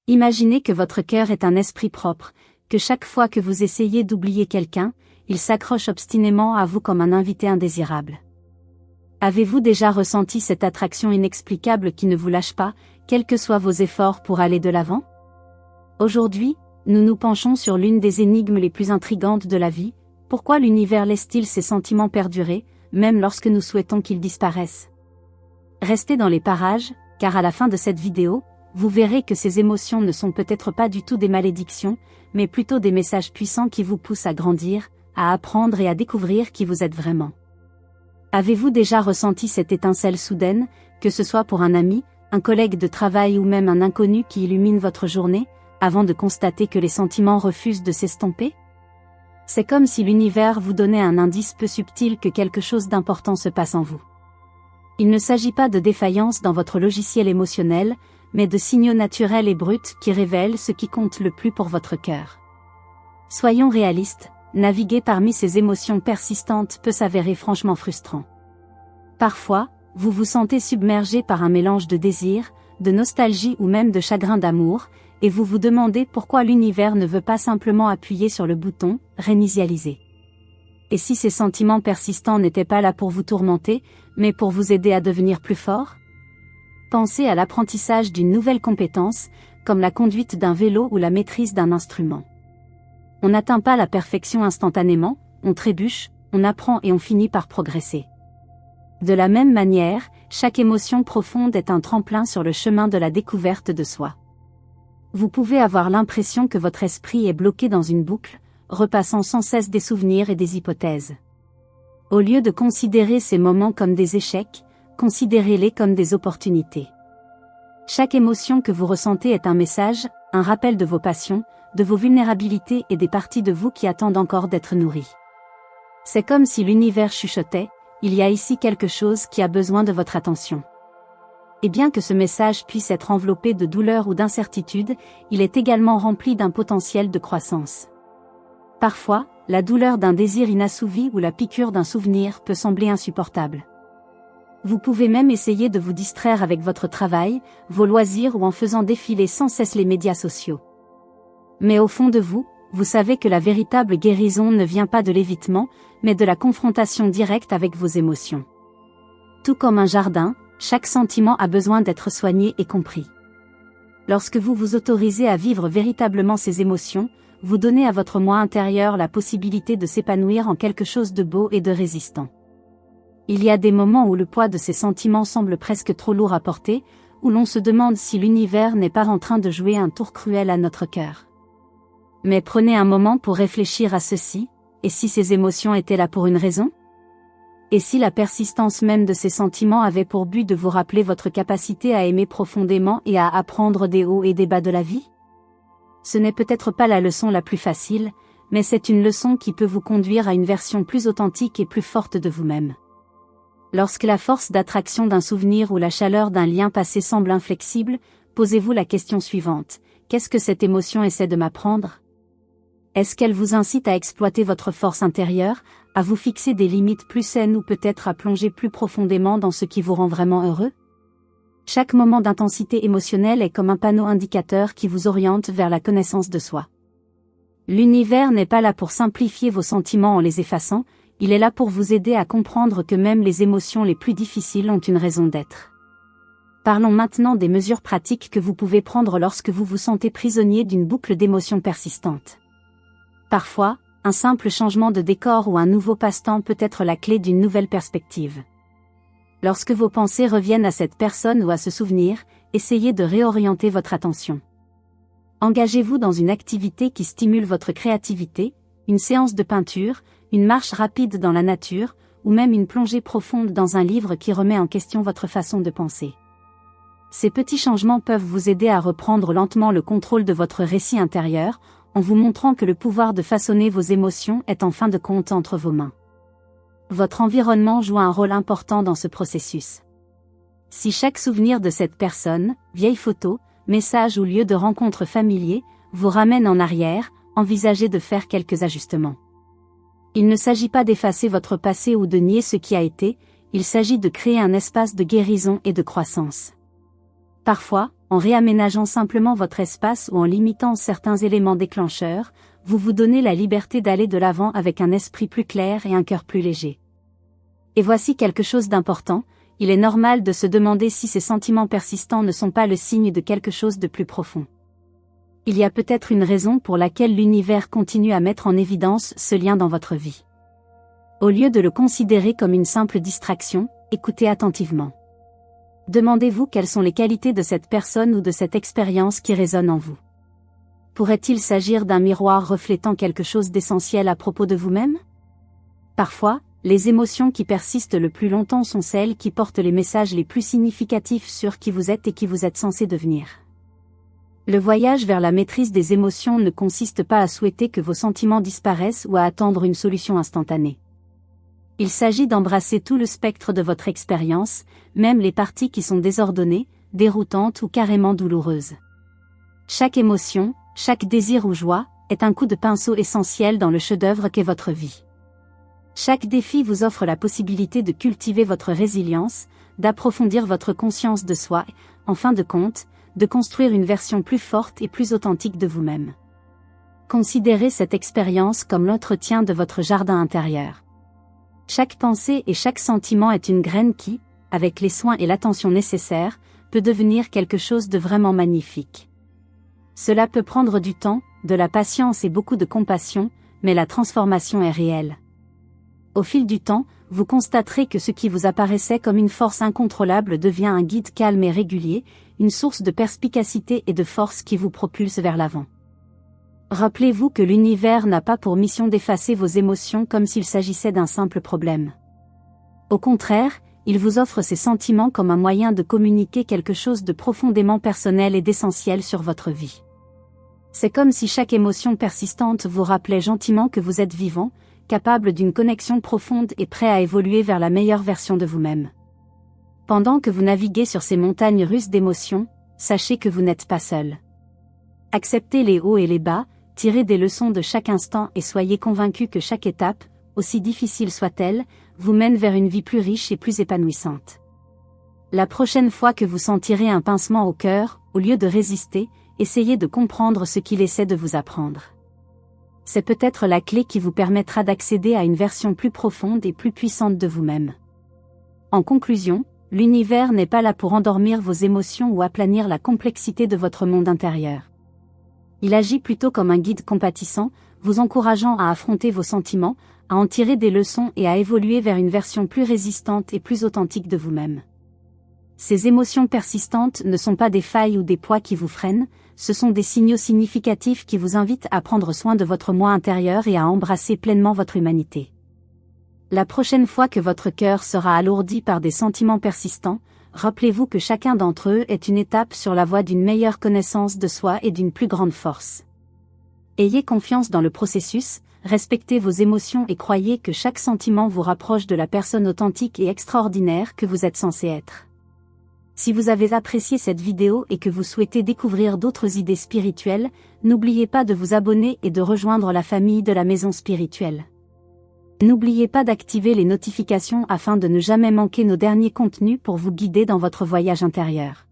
Imaginez que votre cœur est un esprit propre, que chaque fois que vous essayez d'oublier quelqu'un, il s'accroche obstinément à vous comme un invité indésirable. Avez-vous déjà ressenti cette attraction inexplicable qui ne vous lâche pas, quels que soient vos efforts pour aller de l'avant? Aujourd'hui, nous nous penchons sur l'une des énigmes les plus intrigantes de la vie. Pourquoi l'univers laisse-t-il ces sentiments perdurer, même lorsque nous souhaitons qu'ils disparaissent? Restez dans les parages, car à la fin de cette vidéo, vous verrez que ces émotions ne sont peut-être pas du tout des malédictions, mais plutôt des messages puissants qui vous poussent à grandir, à apprendre et à découvrir qui vous êtes vraiment. Avez-vous déjà ressenti cette étincelle soudaine, que ce soit pour un ami, un collègue de travail ou même un inconnu qui illumine votre journée, avant de constater que les sentiments refusent de s'estomper? C'est comme si l'univers vous donnait un indice peu subtil que quelque chose d'important se passe en vous. Il ne s'agit pas de défaillance dans votre logiciel émotionnel, mais de signaux naturels et bruts qui révèlent ce qui compte le plus pour votre cœur. Soyons réalistes, naviguer parmi ces émotions persistantes peut s'avérer franchement frustrant. Parfois, vous vous sentez submergé par un mélange de désir, de nostalgie ou même de chagrin d'amour, et vous vous demandez pourquoi l'univers ne veut pas simplement appuyer sur le bouton « Réinitialiser ». Et si ces sentiments persistants n'étaient pas là pour vous tourmenter, mais pour vous aider à devenir plus fort? Pensez à l'apprentissage d'une nouvelle compétence, comme la conduite d'un vélo ou la maîtrise d'un instrument. On n'atteint pas la perfection instantanément, on trébuche, on apprend et on finit par progresser. De la même manière, chaque émotion profonde est un tremplin sur le chemin de la découverte de soi. Vous pouvez avoir l'impression que votre esprit est bloqué dans une boucle, repassant sans cesse des souvenirs et des hypothèses. Au lieu de considérer ces moments comme des échecs, considérez-les comme des opportunités. Chaque émotion que vous ressentez est un message, un rappel de vos passions, de vos vulnérabilités et des parties de vous qui attendent encore d'être nourries. C'est comme si l'univers chuchotait, il y a ici quelque chose qui a besoin de votre attention. Et bien que ce message puisse être enveloppé de douleur ou d'incertitude, il est également rempli d'un potentiel de croissance. Parfois, la douleur d'un désir inassouvi ou la piqûre d'un souvenir peut sembler insupportable. Vous pouvez même essayer de vous distraire avec votre travail, vos loisirs ou en faisant défiler sans cesse les médias sociaux. Mais au fond de vous, vous savez que la véritable guérison ne vient pas de l'évitement, mais de la confrontation directe avec vos émotions. Tout comme un jardin, chaque sentiment a besoin d'être soigné et compris. Lorsque vous vous autorisez à vivre véritablement ces émotions, vous donnez à votre moi intérieur la possibilité de s'épanouir en quelque chose de beau et de résistant. Il y a des moments où le poids de ces sentiments semble presque trop lourd à porter, où l'on se demande si l'univers n'est pas en train de jouer un tour cruel à notre cœur. Mais prenez un moment pour réfléchir à ceci, et si ces émotions étaient là pour une raison? Et si la persistance même de ces sentiments avait pour but de vous rappeler votre capacité à aimer profondément et à apprendre des hauts et des bas de la vie? Ce n'est peut-être pas la leçon la plus facile, mais c'est une leçon qui peut vous conduire à une version plus authentique et plus forte de vous-même. Lorsque la force d'attraction d'un souvenir ou la chaleur d'un lien passé semble inflexible, posez-vous la question suivante: qu'est-ce que cette émotion essaie de m'apprendre? Est-ce qu'elle vous incite à exploiter votre force intérieure, à vous fixer des limites plus saines ou peut-être à plonger plus profondément dans ce qui vous rend vraiment heureux? Chaque moment d'intensité émotionnelle est comme un panneau indicateur qui vous oriente vers la connaissance de soi. L'univers n'est pas là pour simplifier vos sentiments en les effaçant, il est là pour vous aider à comprendre que même les émotions les plus difficiles ont une raison d'être. Parlons maintenant des mesures pratiques que vous pouvez prendre lorsque vous vous sentez prisonnier d'une boucle d'émotions persistantes. Parfois, un simple changement de décor ou un nouveau passe-temps peut être la clé d'une nouvelle perspective. Lorsque vos pensées reviennent à cette personne ou à ce souvenir, essayez de réorienter votre attention. Engagez-vous dans une activité qui stimule votre créativité, une séance de peinture, une marche rapide dans la nature, ou même une plongée profonde dans un livre qui remet en question votre façon de penser. Ces petits changements peuvent vous aider à reprendre lentement le contrôle de votre récit intérieur, en vous montrant que le pouvoir de façonner vos émotions est en fin de compte entre vos mains. Votre environnement joue un rôle important dans ce processus. Si chaque souvenir de cette personne, vieille photo, message ou lieu de rencontre familier, vous ramène en arrière, envisagez de faire quelques ajustements. Il ne s'agit pas d'effacer votre passé ou de nier ce qui a été, il s'agit de créer un espace de guérison et de croissance. Parfois, En réaménageant simplement votre espace ou en limitant certains éléments déclencheurs, vous vous donnez la liberté d'aller de l'avant avec un esprit plus clair et un cœur plus léger. Et voici quelque chose d'important, il est normal de se demander si ces sentiments persistants ne sont pas le signe de quelque chose de plus profond. Il y a peut-être une raison pour laquelle l'univers continue à mettre en évidence ce lien dans votre vie. Au lieu de le considérer comme une simple distraction, écoutez attentivement. Demandez-vous quelles sont les qualités de cette personne ou de cette expérience qui résonnent en vous. Pourrait-il s'agir d'un miroir reflétant quelque chose d'essentiel à propos de vous-même? Parfois, les émotions qui persistent le plus longtemps sont celles qui portent les messages les plus significatifs sur qui vous êtes et qui vous êtes censé devenir. Le voyage vers la maîtrise des émotions ne consiste pas à souhaiter que vos sentiments disparaissent ou à attendre une solution instantanée. Il s'agit d'embrasser tout le spectre de votre expérience, même les parties qui sont désordonnées, déroutantes ou carrément douloureuses. Chaque émotion, chaque désir ou joie, est un coup de pinceau essentiel dans le chef-d'œuvre qu'est votre vie. Chaque défi vous offre la possibilité de cultiver votre résilience, d'approfondir votre conscience de soi et, en fin de compte, de construire une version plus forte et plus authentique de vous-même. Considérez cette expérience comme l'entretien de votre jardin intérieur. Chaque pensée et chaque sentiment est une graine qui, avec les soins et l'attention nécessaires, peut devenir quelque chose de vraiment magnifique. Cela peut prendre du temps, de la patience et beaucoup de compassion, mais la transformation est réelle. Au fil du temps, vous constaterez que ce qui vous apparaissait comme une force incontrôlable devient un guide calme et régulier, une source de perspicacité et de force qui vous propulse vers l'avant. Rappelez-vous que l'univers n'a pas pour mission d'effacer vos émotions comme s'il s'agissait d'un simple problème. Au contraire, il vous offre ces sentiments comme un moyen de communiquer quelque chose de profondément personnel et d'essentiel sur votre vie. C'est comme si chaque émotion persistante vous rappelait gentiment que vous êtes vivant, capable d'une connexion profonde et prêt à évoluer vers la meilleure version de vous-même. Pendant que vous naviguez sur ces montagnes russes d'émotions, sachez que vous n'êtes pas seul. Acceptez les hauts et les bas, tirez des leçons de chaque instant et soyez convaincus que chaque étape, aussi difficile soit-elle, vous mène vers une vie plus riche et plus épanouissante. La prochaine fois que vous sentirez un pincement au cœur, au lieu de résister, essayez de comprendre ce qu'il essaie de vous apprendre. C'est peut-être la clé qui vous permettra d'accéder à une version plus profonde et plus puissante de vous-même. En conclusion, l'univers n'est pas là pour endormir vos émotions ou aplanir la complexité de votre monde intérieur. Il agit plutôt comme un guide compatissant, vous encourageant à affronter vos sentiments, à en tirer des leçons et à évoluer vers une version plus résistante et plus authentique de vous-même. Ces émotions persistantes ne sont pas des failles ou des poids qui vous freinent, ce sont des signaux significatifs qui vous invitent à prendre soin de votre moi intérieur et à embrasser pleinement votre humanité. La prochaine fois que votre cœur sera alourdi par des sentiments persistants, rappelez-vous que chacun d'entre eux est une étape sur la voie d'une meilleure connaissance de soi et d'une plus grande force. Ayez confiance dans le processus, respectez vos émotions et croyez que chaque sentiment vous rapproche de la personne authentique et extraordinaire que vous êtes censé être. Si vous avez apprécié cette vidéo et que vous souhaitez découvrir d'autres idées spirituelles, n'oubliez pas de vous abonner et de rejoindre la famille de la Maison Spirituelle. N'oubliez pas d'activer les notifications afin de ne jamais manquer nos derniers contenus pour vous guider dans votre voyage intérieur.